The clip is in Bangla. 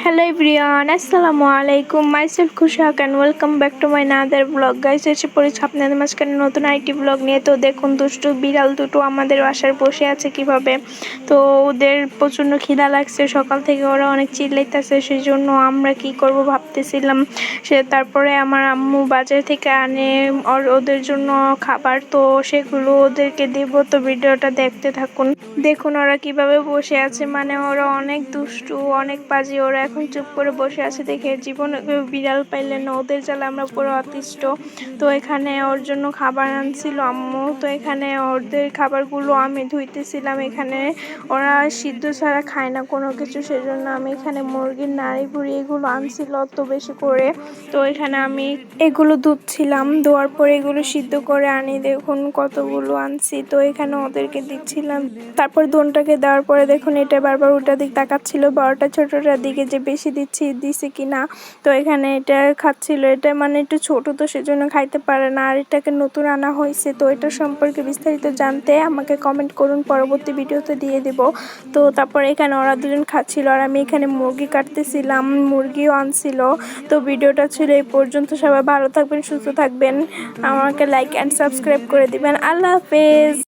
Hello everyone, Assalamu alaikum. Myself Khushak and welcome back to my another vlog. Guys, এসে পড়েছি আপনাদের মাঝখানে নতুন আইটি ব্লগ নিয়ে। তো দেখুন দুষ্টু বিড়াল দুটো আমাদের বাসায় বসে আছে কিভাবে। তো ওদের প্রচন্ড খিদা লাগছে, সকাল থেকে ওরা অনেক চিল্লাইতেছে, সেই জন্য আমরা কি করব ভাবতেছিলাম। তারপরে আমার আম্মু বাজার থেকে আনে ওদের জন্য খাবার, তো সেগুলো ওদেরকে দেব। তো ভিডিওটা দেখতে থাকুন। দেখুন ওরা কিভাবে বসে আছে, মানে ওরা অনেক দুষ্টু, অনেক পাজি। ওরা এখন চুপ করে বসে আছে দেখে জীবনে বিড়াল পাইলে না, ওদের জ্বালা আমরা পুরো অতিষ্ঠ। তো এখানে ওর জন্য খাবার আনছিল আম্মু, তো এখানে ওদের খাবারগুলো আমি ধুইতেছিলাম। এখানে ওরা সিদ্ধ ছাড়া খায় না কোনো কিছু, সেজন্য আমি এখানে মুরগির নাড়ি ভুড়ি এগুলো আনছিল অত বেশি করে। তো এখানে আমি এগুলো ধুচ্ছিলাম, ধোয়ার পরে এগুলো সিদ্ধ করে আনি। দেখুন কতগুলো আনছি, তো এখানে ওদেরকে দিচ্ছিলাম। তারপর দোনটাকে দেওয়ার পরে দেখুন এটা বারবার উল্টা দিক তাকাচ্ছিল, বড়টা ছোটটার দিকে যে বেশি দিছে কিনা। তো এখানে এটা খাচ্ছিল, এটা মানে একটু ছোট, তো সেজন্য খাইতে পারে না। আর এটাকে নতুন আনা হয়েছে, তো এটা সম্পর্কে বিস্তারিত জানতে আমাকে কমেন্ট করুন, পরবর্তী ভিডিওতে দিয়ে দেব। তো তারপর এখানে ওরা দুজন খাচ্ছিল, আর আমি এখানে মুরগি কাটতেছিলাম, মুরগিও আনছিল। তো ভিডিওটা ছিল এই পর্যন্ত। সবাই ভালো থাকবেন, সুস্থ থাকবেন, আমাকে লাইক অ্যান্ড সাবস্ক্রাইব করে দিবেন। আল্লাহ হাফেজ।